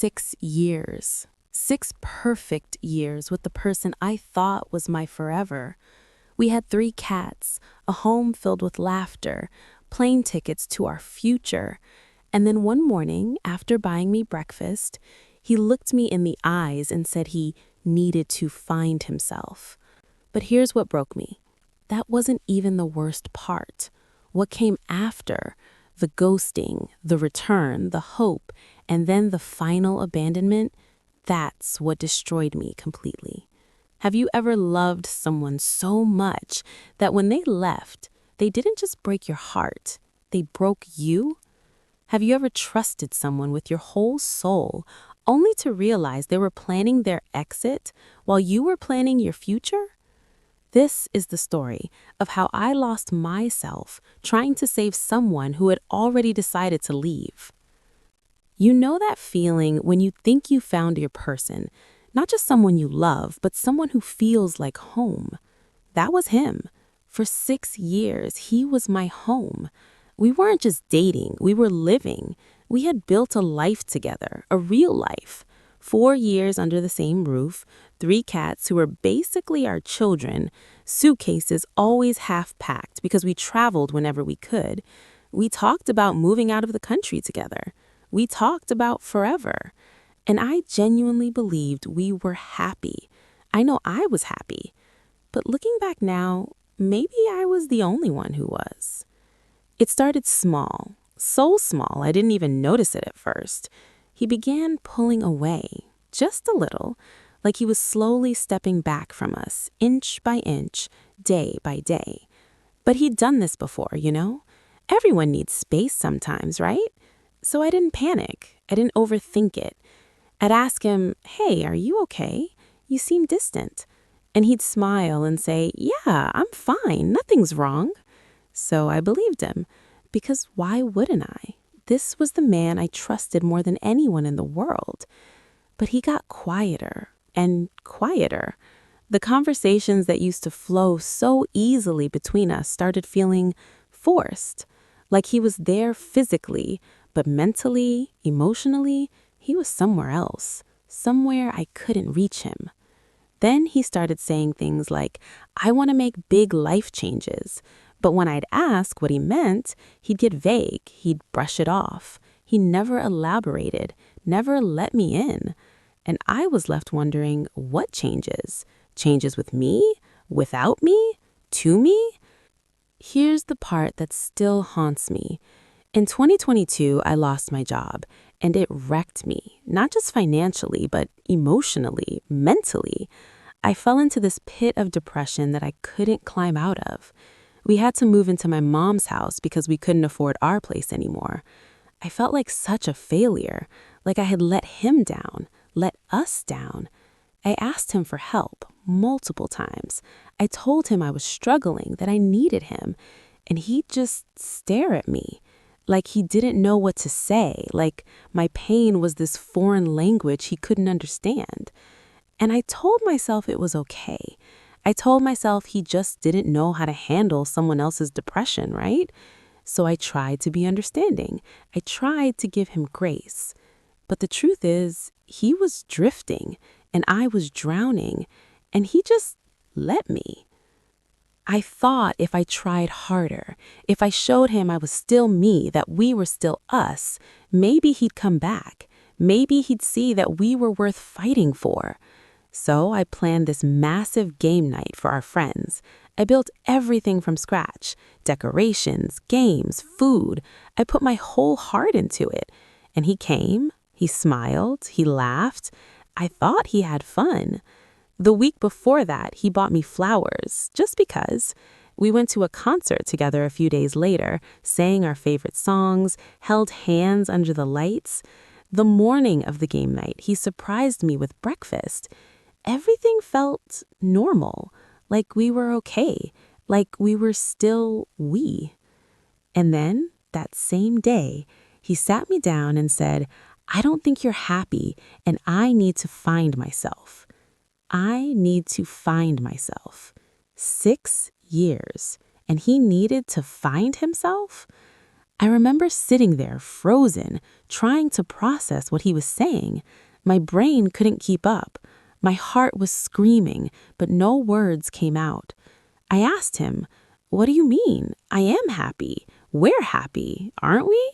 6 years. 6 perfect years with the person I thought was my forever. We had 3 cats, a home filled with laughter, plane tickets to our future. And then one morning, after buying me breakfast, he looked me in the eyes and said he needed to find himself. But here's what broke me. That wasn't even the worst part. What came after, the ghosting, the return, the hope, and then the final abandonment, that's what destroyed me completely. Have you ever loved someone so much that when they left, they didn't just break your heart, they broke you? Have you ever trusted someone with your whole soul only to realize they were planning their exit while you were planning your future? This is the story of how I lost myself trying to save someone who had already decided to leave. You know that feeling when you think you found your person, not just someone you love, but someone who feels like home. That was him. For 6 years, he was my home. We weren't just dating, we were living. We had built a life together, a real life. 4 years under the same roof, 3 cats who were basically our children, suitcases always half-packed because we traveled whenever we could. We talked about moving out of the country together. We talked about forever. And I genuinely believed we were happy. I know I was happy. But looking back now, maybe I was the only one who was. It started small, so small I didn't even notice it at first. He began pulling away, just a little, like he was slowly stepping back from us, inch by inch, day by day. But he'd done this before, you know? Everyone needs space sometimes, right? So I didn't panic. I didn't overthink it. I'd ask him, "Hey, are you okay? You seem distant." And he'd smile and say, "Yeah, I'm fine. Nothing's wrong." So I believed him, because why wouldn't I? This was the man I trusted more than anyone in the world. But he got quieter and quieter. The conversations that used to flow so easily between us started feeling forced, like he was there physically, but mentally, emotionally, he was somewhere else, somewhere I couldn't reach him. Then he started saying things like, "I want to make big life changes." But when I'd ask what he meant, he'd get vague, he'd brush it off. He never elaborated, never let me in. And I was left wondering, what changes? Changes with me? Without me? To me? Here's the part that still haunts me. In 2022, I lost my job, and it wrecked me, not just financially, but emotionally, mentally. I fell into this pit of depression that I couldn't climb out of. We had to move into my mom's house because we couldn't afford our place anymore. I felt like such a failure, like I had let him down, let us down. I asked him for help multiple times. I told him I was struggling, that I needed him, and he'd just stare at me, like he didn't know what to say, like my pain was this foreign language he couldn't understand. And I told myself it was okay. I told myself he just didn't know how to handle someone else's depression, right? So I tried to be understanding. I tried to give him grace. But the truth is, he was drifting and I was drowning, and he just let me. I thought if I tried harder, if I showed him I was still me, that we were still us, maybe he'd come back. Maybe he'd see that we were worth fighting for. So I planned this massive game night for our friends. I built everything from scratch: decorations, games, food. I put my whole heart into it. And he came, he smiled, he laughed. I thought he had fun. The week before that, he bought me flowers, just because. We went to a concert together a few days later, sang our favorite songs, held hands under the lights. The morning of the game night, he surprised me with breakfast. Everything felt normal, like we were okay, like we were still we. And then, that same day, he sat me down and said, "I don't think you're happy, and I need to find myself." I need to find myself. 6 years, and he needed to find himself? I remember sitting there, frozen, trying to process what he was saying. My brain couldn't keep up. My heart was screaming, but no words came out. I asked him, "What do you mean? I am happy. We're happy, aren't we?"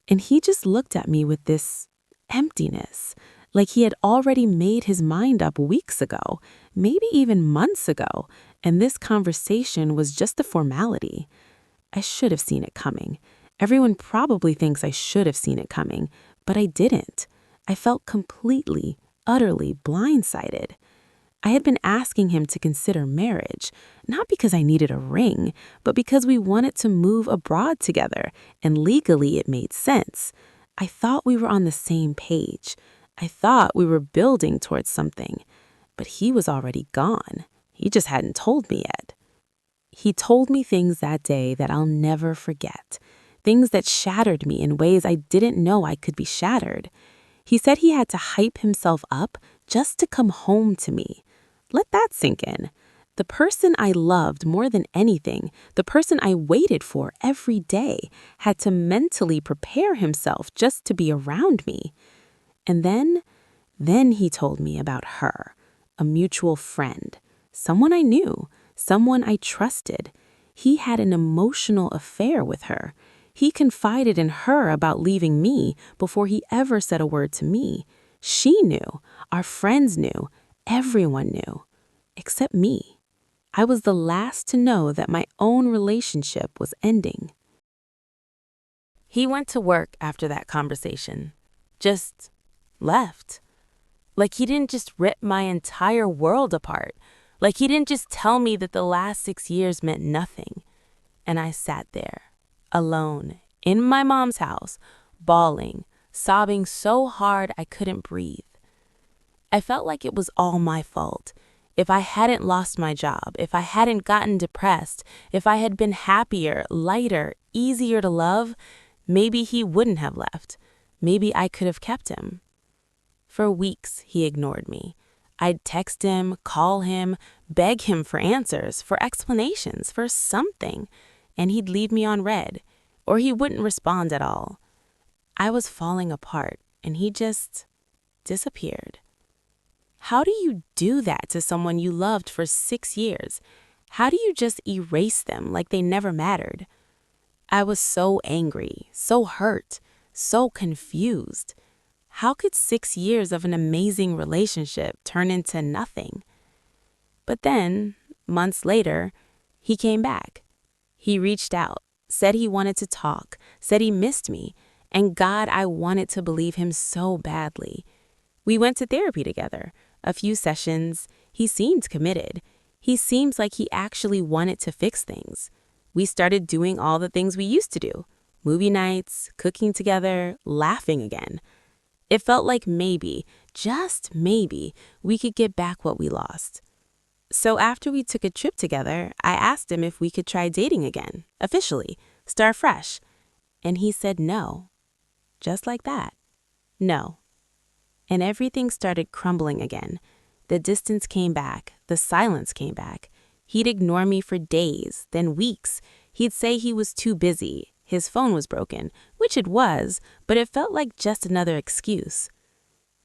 And he just looked at me with this emptiness, like he had already made his mind up weeks ago, maybe even months ago, and this conversation was just a formality. I should have seen it coming. Everyone probably thinks I should have seen it coming, but I didn't. I felt completely, utterly blindsided. I had been asking him to consider marriage, not because I needed a ring, but because we wanted to move abroad together, and legally it made sense. I thought we were on the same page. I thought we were building towards something. But he was already gone. He just hadn't told me yet. He told me things that day that I'll never forget. Things that shattered me in ways I didn't know I could be shattered. He said he had to hype himself up just to come home to me. Let that sink in. The person I loved more than anything, the person I waited for every day, had to mentally prepare himself just to be around me. And then he told me about her, a mutual friend, someone I knew, someone I trusted. He had an emotional affair with her. He confided in her about leaving me before he ever said a word to me. She knew, our friends knew, everyone knew, except me. I was the last to know that my own relationship was ending. He went to work after that conversation. Just left. Like he didn't just rip my entire world apart. Like he didn't just tell me that the last 6 years meant nothing. And I sat there, alone, in my mom's house, bawling, sobbing so hard I couldn't breathe. I felt like it was all my fault. If I hadn't lost my job, if I hadn't gotten depressed, if I had been happier, lighter, easier to love, maybe he wouldn't have left. Maybe I could have kept him. For weeks, he ignored me. I'd text him, call him, beg him for answers, for explanations, for something, and he'd leave me on red, or he wouldn't respond at all. I was falling apart, and he just disappeared. How do you do that to someone you loved for 6 years? How do you just erase them like they never mattered? I was so angry, so hurt, so confused. How could 6 years of an amazing relationship turn into nothing? But then, months later, he came back. He reached out, said he wanted to talk, said he missed me, and God, I wanted to believe him so badly. We went to therapy together, a few sessions. He seemed committed. He seemed like he actually wanted to fix things. We started doing all the things we used to do, movie nights, cooking together, laughing again. It felt like maybe, just maybe, we could get back what we lost. So after we took a trip together, I asked him if we could try dating again, officially, start fresh. And he said no. Just like that. No. And everything started crumbling again. The distance came back. The silence came back. He'd ignore me for days, then weeks. He'd say he was too busy. His phone was broken, which it was, but it felt like just another excuse.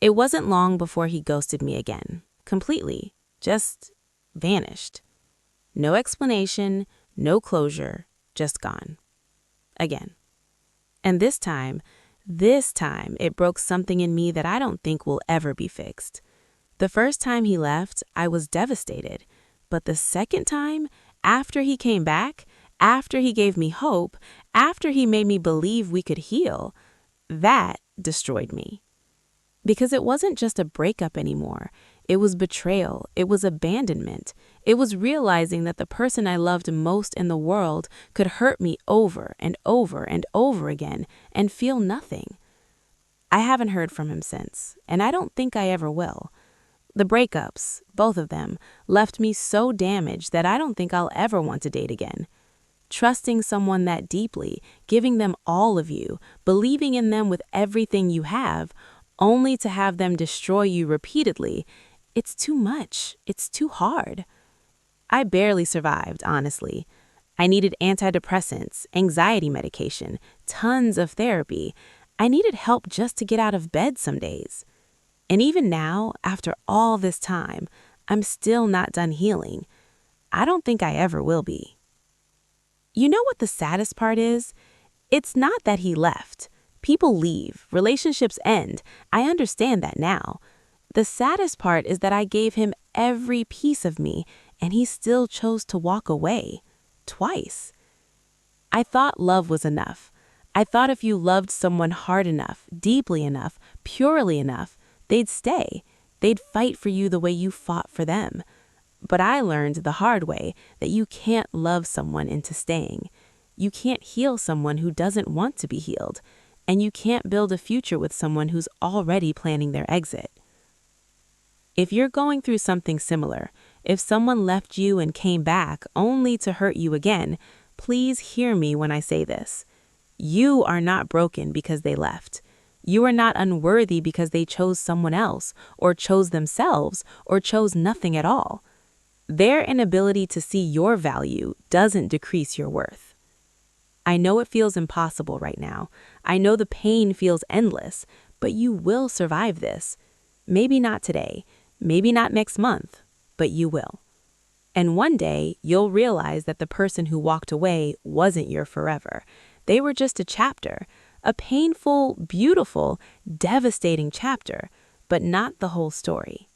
It wasn't long before he ghosted me again, completely, just vanished. No explanation, no closure, just gone. Again. And this time, it broke something in me that I don't think will ever be fixed. The first time he left, I was devastated. But the second time, after he came back, after he gave me hope, after he made me believe we could heal, that destroyed me. Because it wasn't just a breakup anymore. It was betrayal. It was abandonment. It was realizing that the person I loved most in the world could hurt me over and over and over again and feel nothing. I haven't heard from him since, and I don't think I ever will. The breakups, both of them, left me so damaged that I don't think I'll ever want to date again. Trusting someone that deeply, giving them all of you, believing in them with everything you have, only to have them destroy you repeatedly, it's too much. It's too hard. I barely survived, honestly. I needed antidepressants, anxiety medication, tons of therapy. I needed help just to get out of bed some days. And even now, after all this time, I'm still not done healing. I don't think I ever will be. You know what the saddest part is? It's not that he left. People leave, relationships end. I understand that now. The saddest part is that I gave him every piece of me, and he still chose to walk away. Twice. I thought love was enough. I thought if you loved someone hard enough, deeply enough, purely enough, they'd stay. They'd fight for you the way you fought for them. But I learned the hard way that you can't love someone into staying. You can't heal someone who doesn't want to be healed. And you can't build a future with someone who's already planning their exit. If you're going through something similar, if someone left you and came back only to hurt you again, please hear me when I say this. You are not broken because they left. You are not unworthy because they chose someone else, or chose themselves, or chose nothing at all. Their inability to see your value doesn't decrease your worth. I know it feels impossible right now. I know the pain feels endless, but you will survive this. Maybe not today, maybe not next month, but you will. And one day, you'll realize that the person who walked away wasn't your forever. They were just a chapter, a painful, beautiful, devastating chapter, but not the whole story.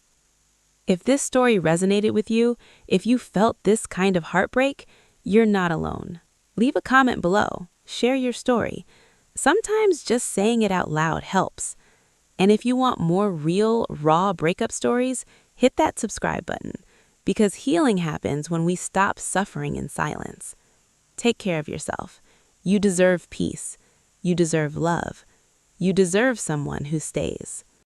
If this story resonated with you, if you felt this kind of heartbreak, you're not alone. Leave a comment below. Share your story. Sometimes just saying it out loud helps. And if you want more real, raw breakup stories, hit that subscribe button. Because healing happens when we stop suffering in silence. Take care of yourself. You deserve peace. You deserve love. You deserve someone who stays.